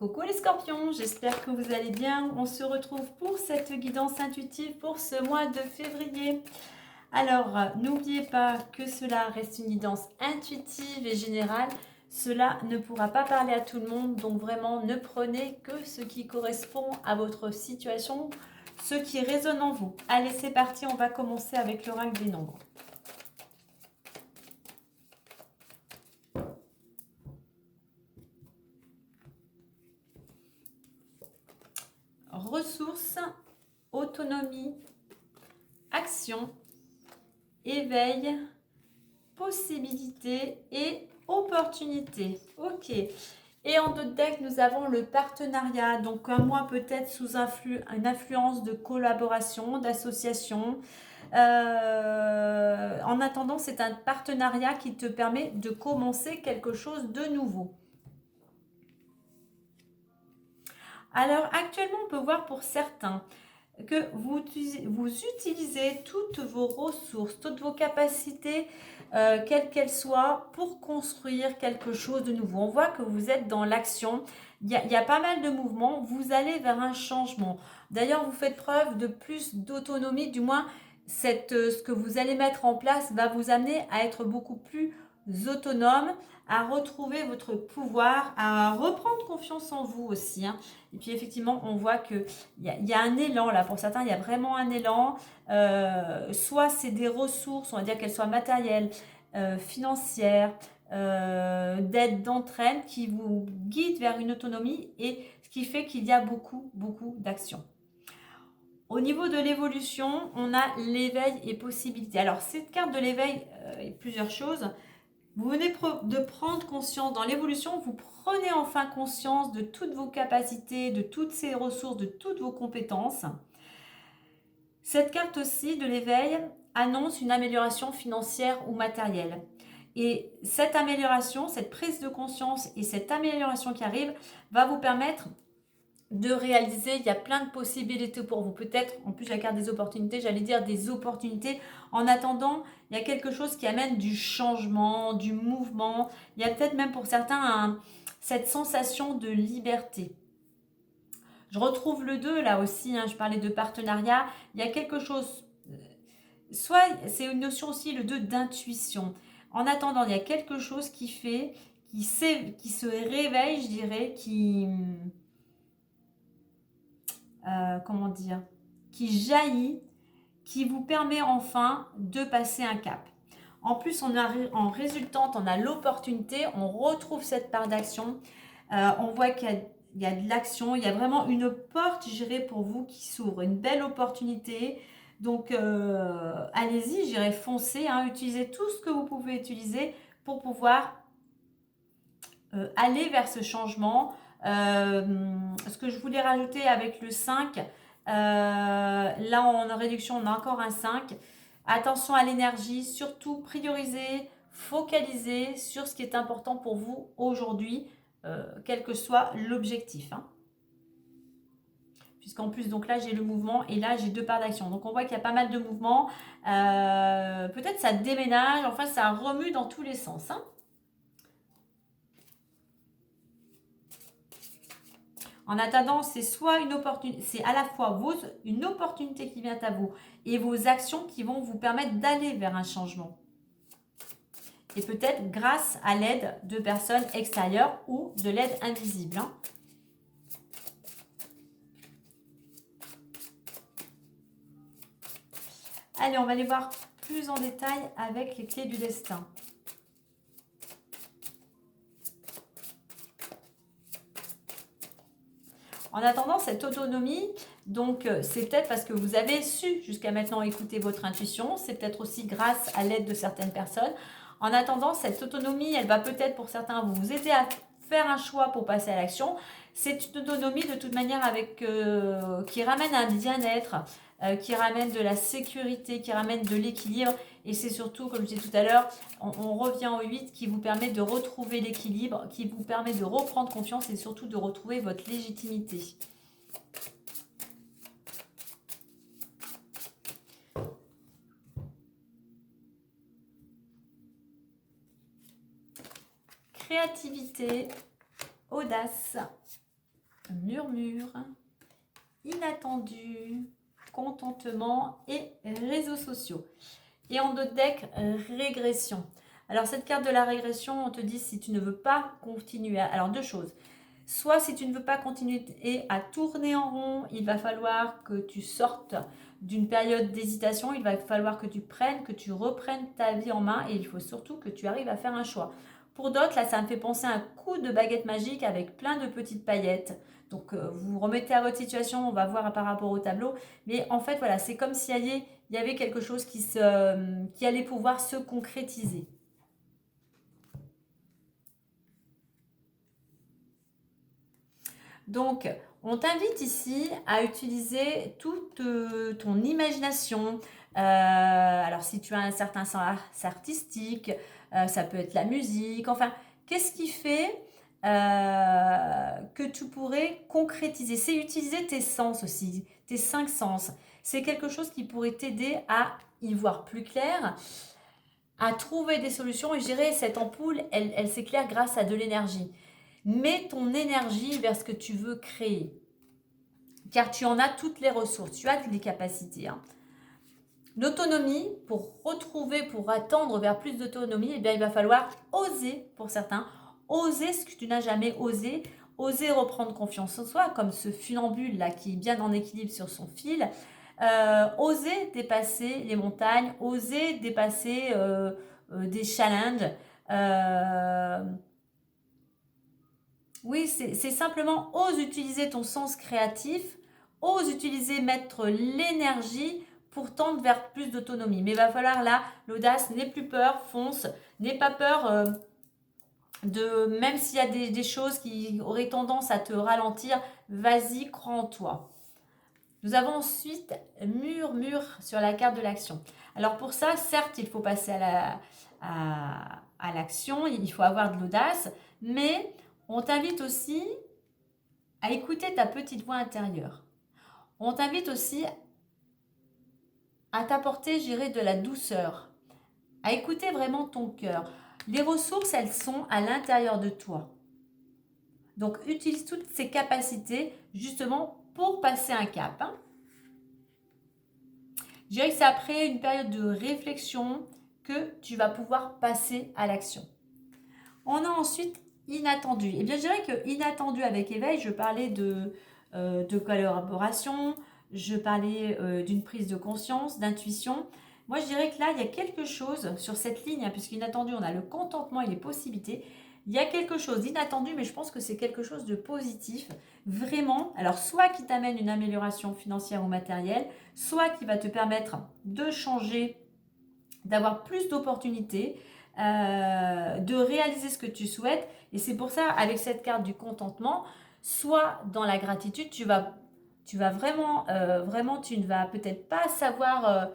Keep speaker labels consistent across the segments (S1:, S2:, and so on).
S1: Coucou les scorpions, j'espère que vous allez bien. On se retrouve pour cette guidance intuitive pour ce mois de février. Alors, n'oubliez pas que cela reste une guidance intuitive et générale. Cela ne pourra pas parler à tout le monde, donc vraiment ne prenez que ce qui correspond à votre situation, ce qui résonne en vous. Allez, c'est parti, on va commencer avec l'oracle des nombres. Ressources, autonomie, action, éveil, possibilité et opportunité. Ok. Et en d'autres decks, nous avons le partenariat. Donc un mois peut-être sous une influence de collaboration, d'association. En attendant, c'est un partenariat qui te permet de commencer quelque chose de nouveau. Alors actuellement, on peut voir pour certains que vous utilisez toutes vos ressources, toutes vos capacités, quelles qu'elles soient, pour construire quelque chose de nouveau. On voit que vous êtes dans l'action. Il y a pas mal de mouvements. Vous allez vers un changement. D'ailleurs, vous faites preuve de plus d'autonomie. Du moins, ce que vous allez mettre en place va vous amener à être beaucoup plus autonome, à retrouver votre pouvoir, à reprendre confiance en vous aussi. Et puis effectivement, on voit qu'il y a un élan là. Pour certains, il y a vraiment un élan. Soit c'est des ressources, on va dire qu'elles soient matérielles, financières, d'aide, d'entraide, qui vous guident vers une autonomie, et ce qui fait qu'il y a beaucoup d'actions. Au niveau de l'évolution, on a l'éveil et possibilité. Alors cette carte de l'éveil est plusieurs choses. Vous venez de prendre conscience dans l'évolution, vous prenez enfin conscience de toutes vos capacités, de toutes ces ressources, de toutes vos compétences. Cette carte aussi de l'éveil annonce une amélioration financière ou matérielle. Et cette amélioration, cette prise de conscience et cette amélioration qui arrive va vous permettre de réaliser, il y a plein de possibilités pour vous. Peut-être, en plus la carte des opportunités, j'allais dire des opportunités. En attendant, il y a quelque chose qui amène du changement, du mouvement. Il y a peut-être même pour certains cette sensation de liberté. Je retrouve le 2 là aussi, je parlais de partenariat. Il y a quelque chose, soit c'est une notion aussi, le 2 d'intuition. En attendant, il y a quelque chose qui fait, qui se réveille, je dirais, comment dire, qui jaillit, qui vous permet enfin de passer un cap. En plus, en résultante, on a l'opportunité, on retrouve cette part d'action. On voit qu'il y a de l'action, il y a vraiment une porte, je dirais, pour vous qui s'ouvre, une belle opportunité. Donc, allez-y, je dirais, foncez, utilisez tout ce que vous pouvez utiliser pour pouvoir aller vers ce changement. Ce que je voulais rajouter avec le 5, là en réduction on a encore un 5. Attention à l'énergie, surtout prioriser, focaliser sur ce qui est important pour vous aujourd'hui, quel que soit l'objectif. Puisqu'en plus, donc là j'ai le mouvement et là j'ai deux parts d'action. Donc on voit qu'il y a pas mal de mouvements. Peut-être ça déménage, enfin ça remue dans tous les sens. En attendant, c'est soit une opportunité, c'est à la fois une opportunité qui vient à vous et vos actions qui vont vous permettre d'aller vers un changement. Et peut-être grâce à l'aide de personnes extérieures ou de l'aide invisible. Allez, on va aller voir plus en détail avec les clés du destin. En attendant, cette autonomie, donc c'est peut-être parce que vous avez su jusqu'à maintenant écouter votre intuition, c'est peut-être aussi grâce à l'aide de certaines personnes. En attendant, cette autonomie, elle va peut-être pour certains vous aider à faire un choix pour passer à l'action. C'est une autonomie de toute manière qui ramène un bien-être, qui ramène de la sécurité, qui ramène de l'équilibre. Et c'est surtout, comme je disais tout à l'heure, on revient au 8 qui vous permet de retrouver l'équilibre, qui vous permet de reprendre confiance et surtout de retrouver votre légitimité. Créativité, audace, murmure, inattendu, contentement et réseaux sociaux. Et en d'autres decks, régression. Alors cette carte de la régression, on te dit si tu ne veux pas continuer. Alors deux choses. Soit si tu ne veux pas continuer à tourner en rond, il va falloir que tu sortes d'une période d'hésitation, il va falloir que tu reprennes ta vie en main et il faut surtout que tu arrives à faire un choix. Pour d'autres, là, ça me fait penser à un coup de baguette magique avec plein de petites paillettes. Donc, vous remettez à votre situation, on va voir par rapport au tableau. Mais en fait, voilà, c'est comme s'il y avait quelque chose qui allait pouvoir se concrétiser. Donc, on t'invite ici à utiliser toute ton imagination. Alors, si tu as un certain sens artistique, ça peut être la musique. Enfin, qu'est-ce qui fait que tu pourrais concrétiser? C'est utiliser tes sens aussi, tes 5 sens. C'est quelque chose qui pourrait t'aider à y voir plus clair, à trouver des solutions. Et je dirais, cette ampoule, elle s'éclaire grâce à de l'énergie. Mets ton énergie vers ce que tu veux créer. Car tu en as toutes les ressources, tu as les capacités. L'autonomie, pour retrouver, pour attendre vers plus d'autonomie, eh bien, il va falloir oser, pour certains, oser ce que tu n'as jamais osé, oser reprendre confiance en soi, comme ce funambule là qui est bien en équilibre sur son fil, oser dépasser les montagnes, oser dépasser des challenges. Oui, c'est simplement ose utiliser ton sens créatif, ose utiliser, mettre l'énergie pour tendre vers plus d'autonomie. Mais il va falloir là, l'audace, n'aie plus peur, fonce, n'aie pas peur même s'il y a des choses qui auraient tendance à te ralentir, vas-y, crois en toi. Nous avons ensuite murmure sur la carte de l'action. Alors pour ça, certes, il faut passer à l'action, il faut avoir de l'audace, mais on t'invite aussi à écouter ta petite voix intérieure. On t'invite aussi à t'apporter, j'irai, de la douceur, à écouter vraiment ton cœur. Les ressources, elles sont à l'intérieur de toi. Donc, utilise toutes ces capacités justement pour passer un cap. Je dirais que c'est après une période de réflexion que tu vas pouvoir passer à l'action. On a ensuite inattendu. Eh bien, je dirais que inattendu avec éveil, je parlais de collaboration, je parlais d'une prise de conscience, d'intuition. Moi, je dirais que là, il y a quelque chose sur cette ligne, puisqu'inattendu, on a le contentement et les possibilités. Il y a quelque chose d'inattendu, mais je pense que c'est quelque chose de positif, vraiment. Alors, soit qui t'amène une amélioration financière ou matérielle, soit qui va te permettre de changer, d'avoir plus d'opportunités, de réaliser ce que tu souhaites. Et c'est pour ça, avec cette carte du contentement, soit dans la gratitude, tu vas vraiment, tu ne vas peut-être pas savoir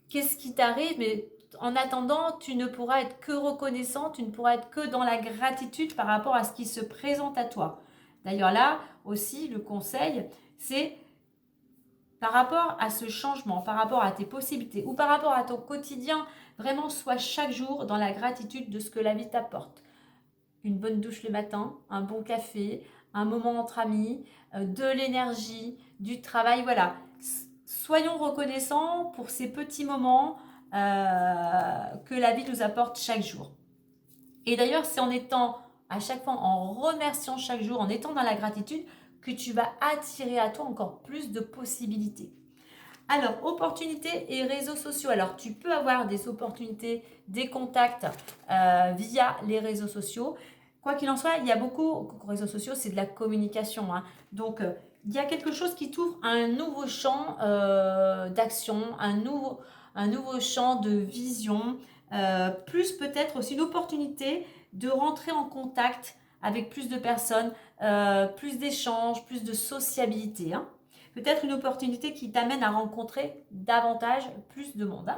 S1: qu'est-ce qui t'arrive, mais en attendant, tu ne pourras être que reconnaissant, tu ne pourras être que dans la gratitude par rapport à ce qui se présente à toi. D'ailleurs là aussi, le conseil, c'est par rapport à ce changement, par rapport à tes possibilités ou par rapport à ton quotidien, vraiment sois chaque jour dans la gratitude de ce que la vie t'apporte. Une bonne douche le matin, un bon café, un moment entre amis, de l'énergie, du travail, voilà. Soyons reconnaissants pour ces petits moments que la vie nous apporte chaque jour. Et d'ailleurs, c'est en étant à chaque fois, en remerciant chaque jour, en étant dans la gratitude, que tu vas attirer à toi encore plus de possibilités. Alors, opportunités et réseaux sociaux. Alors, tu peux avoir des opportunités, des contacts via les réseaux sociaux. Quoi qu'il en soit, il y a beaucoup, réseaux sociaux, c'est de la communication. Donc, il y a quelque chose qui t'ouvre un nouveau champ d'action, un nouveau champ de vision, plus peut-être aussi une opportunité de rentrer en contact avec plus de personnes, plus d'échanges, plus de sociabilité. Peut-être une opportunité qui t'amène à rencontrer davantage, plus de monde.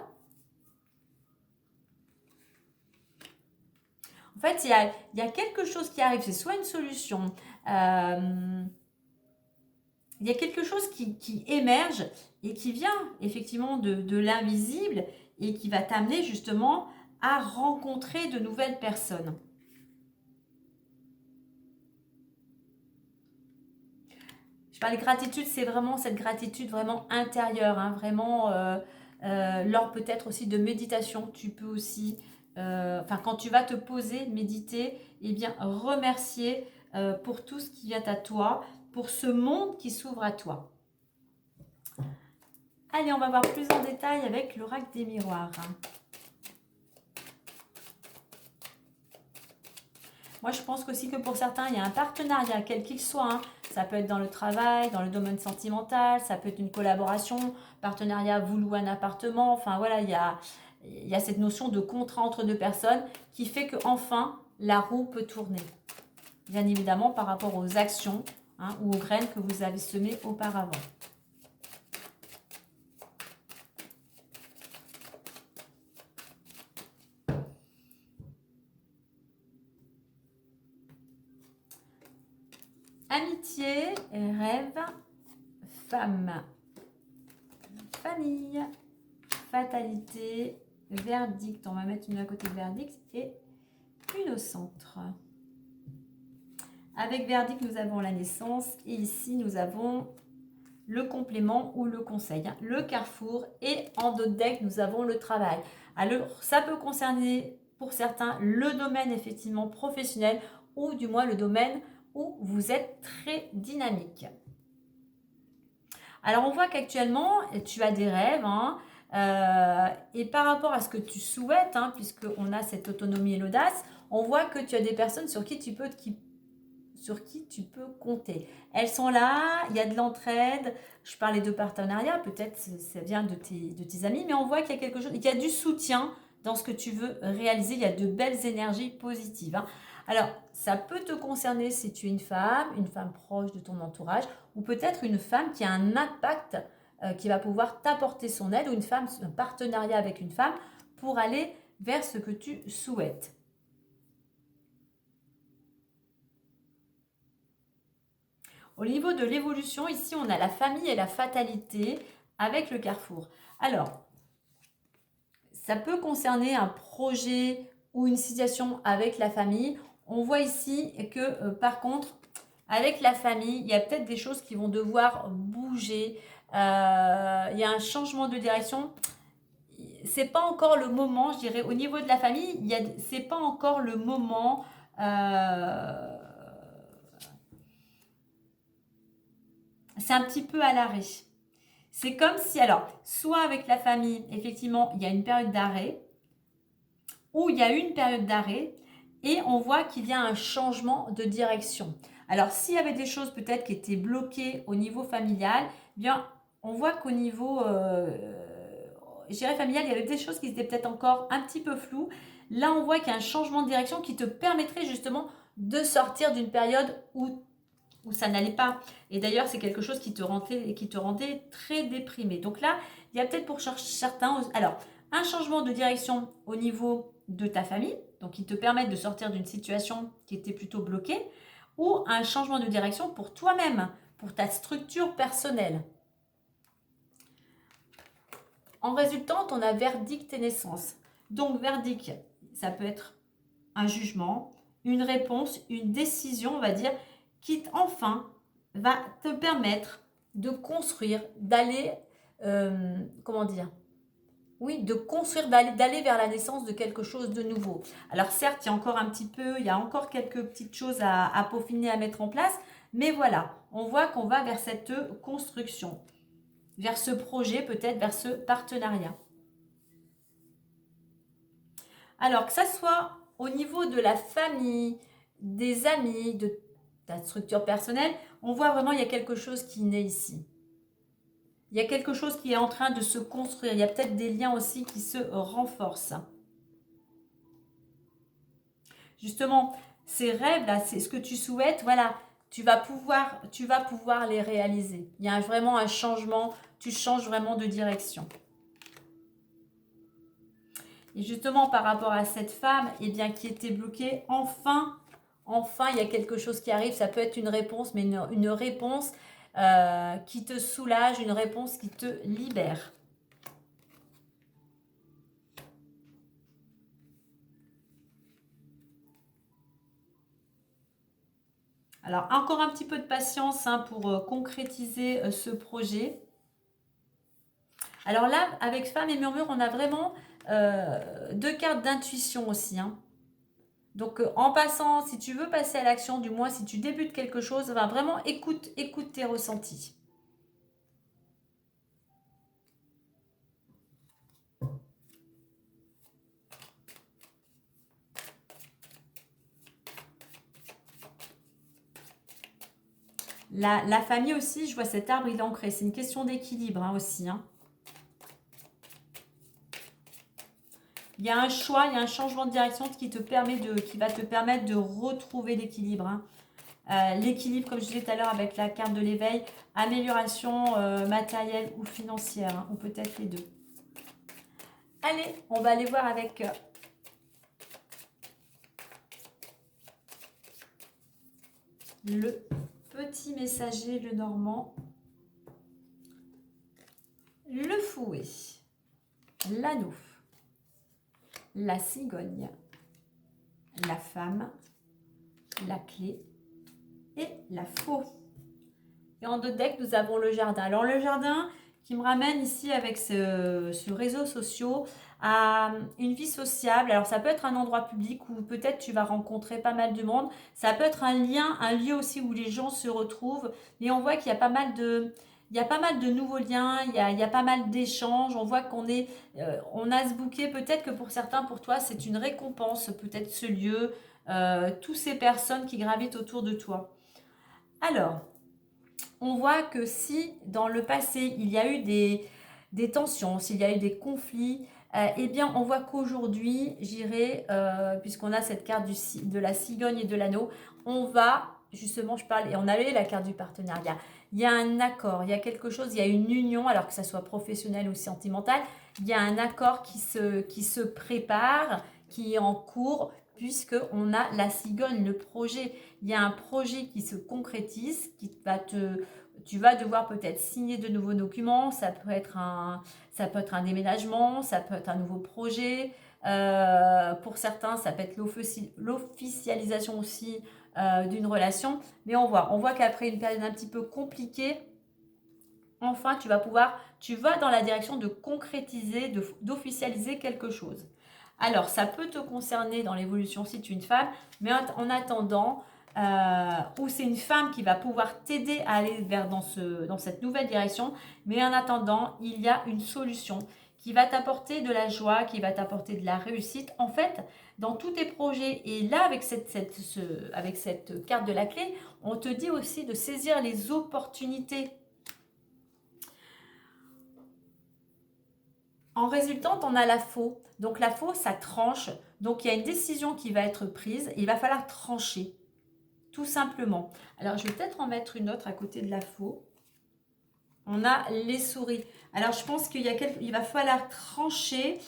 S1: En fait, il y a quelque chose qui arrive, c'est soit une solution, il y a quelque chose qui émerge et qui vient effectivement de l'invisible et qui va t'amener justement à rencontrer de nouvelles personnes. Je parle de gratitude, c'est vraiment cette gratitude vraiment intérieure, hein, vraiment lors peut-être aussi de méditation. Tu peux aussi, enfin quand tu vas te poser, méditer, eh bien remercier pour tout ce qui vient à toi, pour ce monde qui s'ouvre à toi. Allez, on va voir plus en détail avec l'oracle des miroirs. Moi, je pense aussi que pour certains, il y a un partenariat, quel qu'il soit. Hein. Ça peut être dans le travail, dans le domaine sentimental, ça peut être une collaboration, partenariat, vous louez un appartement. Enfin, voilà, il y a cette notion de contrat entre deux personnes qui fait qu'enfin, la roue peut tourner. Bien évidemment, par rapport aux actions ou aux graines que vous avez semées auparavant. Amitié, rêve, femme, famille, fatalité, verdict. On va mettre une à côté de verdict et une au centre. Avec verdict, nous avons la naissance et ici, nous avons le complément ou le conseil, le carrefour et en d'autres decks, nous avons le travail. Alors, ça peut concerner pour certains le domaine effectivement professionnel ou du moins le domaine où vous êtes très dynamique. Alors, on voit qu'actuellement, tu as des rêves et par rapport à ce que tu souhaites, puisqu'on a cette autonomie et l'audace, on voit que tu as des personnes sur qui tu peux compter. Elles sont là, il y a de l'entraide. Je parlais de partenariat, peut-être ça vient de tes amis, mais on voit qu'il y a quelque chose, il y a du soutien dans ce que tu veux réaliser. Il y a de belles énergies positives. Alors, ça peut te concerner si tu es une femme proche de ton entourage, ou peut-être une femme qui a un impact, qui va pouvoir t'apporter son aide, ou un partenariat avec une femme pour aller vers ce que tu souhaites. Au niveau de l'évolution, ici, on a la famille et la fatalité avec le carrefour. Alors, ça peut concerner un projet ou une situation avec la famille. On voit ici que, par contre, avec la famille, il y a peut-être des choses qui vont devoir bouger. Il y a un changement de direction. C'est pas encore le moment, je dirais, au niveau de la famille, c'est pas encore le moment. C'est un petit peu à l'arrêt. C'est comme si, alors, soit avec la famille, effectivement, il y a une période d'arrêt, ou il y a une période d'arrêt, et on voit qu'il y a un changement de direction. Alors, s'il y avait des choses peut-être qui étaient bloquées au niveau familial, eh bien, on voit qu'au niveau, je dirais familial, il y avait des choses qui étaient peut-être encore un petit peu floues. Là, on voit qu'il y a un changement de direction qui te permettrait justement de sortir d'une période où ça n'allait pas. Et d'ailleurs, c'est quelque chose qui te rendait très déprimé. Donc là, il y a peut-être pour certains... Alors, un changement de direction au niveau de ta famille, donc qui te permettent de sortir d'une situation qui était plutôt bloquée, ou un changement de direction pour toi-même, pour ta structure personnelle. En résultante, on a verdict et naissance. Donc, verdict, ça peut être un jugement, une réponse, une décision, on va dire, qui enfin va te permettre de construire, d'aller, comment dire, oui, de construire, d'aller vers la naissance de quelque chose de nouveau. Alors certes, il y a encore il y a encore quelques petites choses à peaufiner, à mettre en place, mais voilà, on voit qu'on va vers cette construction, vers ce projet, peut-être vers ce partenariat. Alors que ça soit au niveau de la famille, des amis, de ta structure personnelle, on voit vraiment il y a quelque chose qui naît ici. Il y a quelque chose qui est en train de se construire. Il y a peut-être des liens aussi qui se renforcent. Justement, ces rêves-là, c'est ce que tu souhaites, voilà, tu vas pouvoir les réaliser. Il y a vraiment un changement, tu changes vraiment de direction. Et justement, par rapport à cette femme qui était bloquée, enfin, il y a quelque chose qui arrive. Ça peut être une réponse, mais une réponse qui te soulage, une réponse qui te libère. Alors, encore un petit peu de patience hein, pour concrétiser ce projet. Alors là, avec Femme et Murmure, on a vraiment 2 cartes d'intuition aussi. Hein. Donc, en passant, si tu veux passer à l'action, du moins si tu débutes quelque chose, ben, vraiment écoute tes ressentis. La famille aussi, je vois cet arbre, il est ancré. C'est une question d'équilibre hein, aussi. Hein. Il y a un choix, il y a un changement de direction qui va te permettre de retrouver l'équilibre. Hein. L'équilibre, comme je disais tout à l'heure avec la carte de l'éveil, amélioration matérielle ou financière, hein, ou peut-être les deux. Allez, on va aller voir avec le petit messager, le normand, le fouet, l'anneau, la cigogne, la femme, la clé et la faux. Et en 2 decks, nous avons le jardin. Alors le jardin qui me ramène ici avec ce réseau social à une vie sociable. Alors ça peut être un endroit public où peut-être tu vas rencontrer pas mal de monde. Ça peut être un lieu aussi où les gens se retrouvent. Mais on voit qu'il y a pas mal de nouveaux liens, il y a pas mal d'échanges. On voit on a ce bouquet. Peut-être que pour certains, pour toi, c'est une récompense, peut-être ce lieu, toutes ces personnes qui gravitent autour de toi. Alors, on voit que si dans le passé, il y a eu des tensions, s'il y a eu des conflits, eh bien, on voit qu'aujourd'hui, puisqu'on a cette carte de la cigogne et de l'anneau, on va, justement, je parle, et on avait la carte du partenariat. Il y a un accord, il y a quelque chose, il y a une union, alors que ça soit professionnel ou sentimental, il y a un accord qui se prépare, qui est en cours, puisqu'on a la cigogne, le projet. Il y a un projet qui se concrétise, tu vas devoir peut-être signer de nouveaux documents, ça peut être un déménagement, ça peut être un nouveau projet. Pour certains, ça peut être l'officialisation aussi d'une relation. Mais on voit qu'après une période un petit peu compliquée, enfin, tu vas dans la direction de concrétiser, d'officialiser quelque chose. Alors, ça peut te concerner dans l'évolution si tu es une femme, mais en attendant, ou c'est une femme qui va pouvoir t'aider à aller dans cette nouvelle direction, mais en attendant, il y a une solution qui va t'apporter de la joie, qui va t'apporter de la réussite. En fait, dans tous tes projets, et là, avec cette carte de la clé, on te dit aussi de saisir les opportunités. En résultante, on a la faux. Donc la faux, ça tranche. Donc il y a une décision qui va être prise. Il va falloir trancher, tout simplement. Alors je vais peut-être en mettre une autre à côté de la faux. On a les souris. Alors je pense il va falloir trancher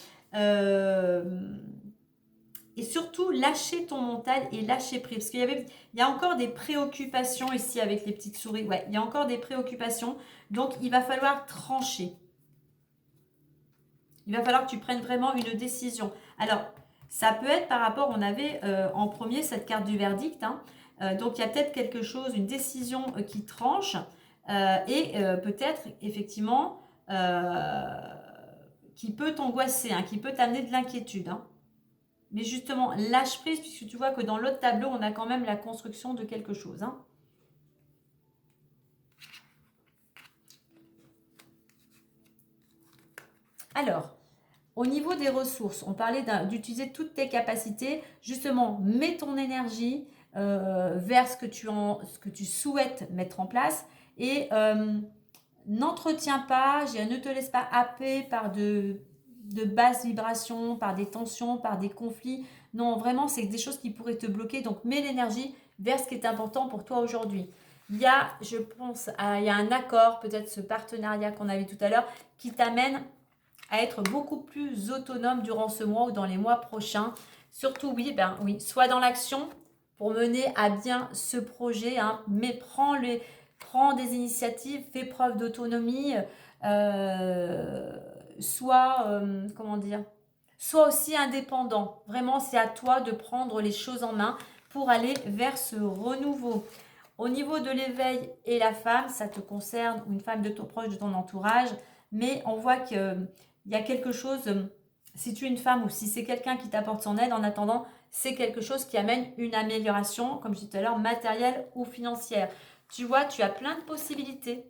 S1: et surtout lâcher ton mental et lâcher prise. Parce il y a encore des préoccupations ici avec les petites souris. Ouais, il y a encore des préoccupations. Donc il va falloir trancher. Il va falloir que tu prennes vraiment une décision. Alors, ça peut être par rapport, on avait en premier cette carte du verdict. Hein. Donc, il y a peut-être quelque chose, une décision qui tranche et peut-être effectivement qui peut t'angoisser, hein, qui peut t'amener de l'inquiétude. Hein. Mais justement, lâche prise puisque tu vois que dans l'autre tableau, on a quand même la construction de quelque chose. Hein. Alors, au niveau des ressources, on parlait d'utiliser toutes tes capacités. Justement, mets ton énergie vers ce que tu souhaites mettre en place et n'entretiens pas, ne te laisse pas happer par de basses vibrations, par des tensions, par des conflits. Non, vraiment, c'est des choses qui pourraient te bloquer. Donc, mets l'énergie vers ce qui est important pour toi aujourd'hui. Il y a, je pense, il y a un accord, peut-être ce partenariat qu'on a vu tout à l'heure, qui t'amène à être beaucoup plus autonome durant ce mois ou dans les mois prochains. Surtout, oui, sois dans l'action pour mener à bien ce projet, hein, mais prends des initiatives, fais preuve d'autonomie, sois aussi indépendant. Vraiment, c'est à toi de prendre les choses en main pour aller vers ce renouveau. Au niveau de l'éveil et la femme, ça te concerne, ou une femme de ton proche, de ton entourage, mais on voit qu'il y a quelque chose, si tu es une femme ou si c'est quelqu'un qui t'apporte son aide, en attendant, c'est quelque chose qui amène une amélioration, comme je disais tout à l'heure, matérielle ou financière. Tu vois, tu as plein de possibilités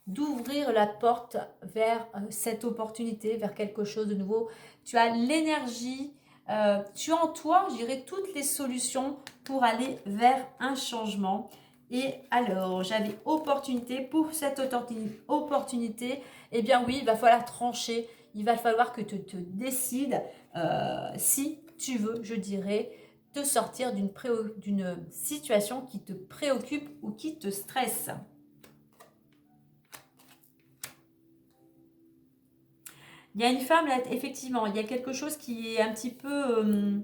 S1: d'ouvrir la porte vers cette opportunité, vers quelque chose de nouveau. Tu as l'énergie, tu as en toi, je dirais, toutes les solutions pour aller vers un changement. Et alors, j'avais opportunité pour cette opportunité. Eh bien oui, il va falloir trancher. Il va falloir que tu te décides si tu veux, je dirais, te sortir d'une situation qui te préoccupe ou qui te stresse. Il y a une femme, là, effectivement, il y a quelque chose qui est un petit peu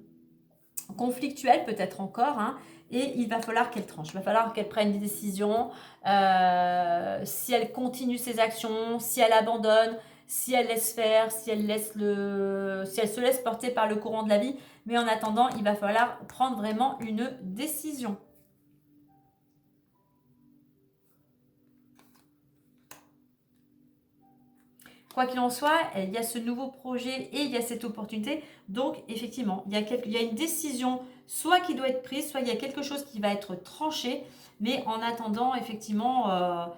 S1: conflictuel, peut-être encore, hein, et il va falloir qu'elle tranche, il va falloir qu'elle prenne des décisions, si elle continue ses actions, si elle abandonne, si elle laisse faire, si elle se laisse porter par le courant de la vie, mais en attendant, il va falloir prendre vraiment une décision. Quoi qu'il en soit, il y a ce nouveau projet et il y a cette opportunité. Donc, effectivement, il y a une décision soit qui doit être prise, soit il y a quelque chose qui va être tranché. Mais en attendant, effectivement,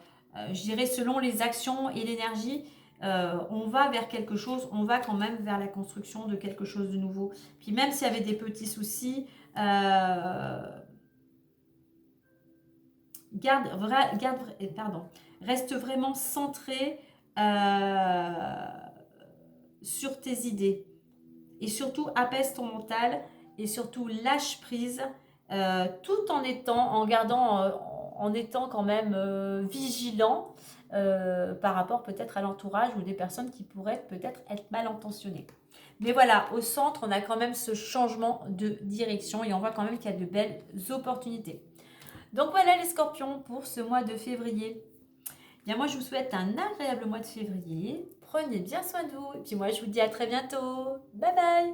S1: je dirais selon les actions et l'énergie, on va vers quelque chose, on va quand même vers la construction de quelque chose de nouveau. Puis même s'il y avait des petits soucis, reste vraiment centré euh, sur tes idées. Et surtout, apaise ton mental et surtout lâche prise tout en gardant, en étant quand même vigilant par rapport peut-être à l'entourage ou des personnes qui pourraient peut-être être mal intentionnées. Mais voilà, au centre, on a quand même ce changement de direction et on voit quand même qu'il y a de belles opportunités. Donc voilà les scorpions pour ce mois de février. Bien, moi, je vous souhaite un agréable mois de février. Prenez bien soin de vous. Et puis moi, je vous dis à très bientôt. Bye bye.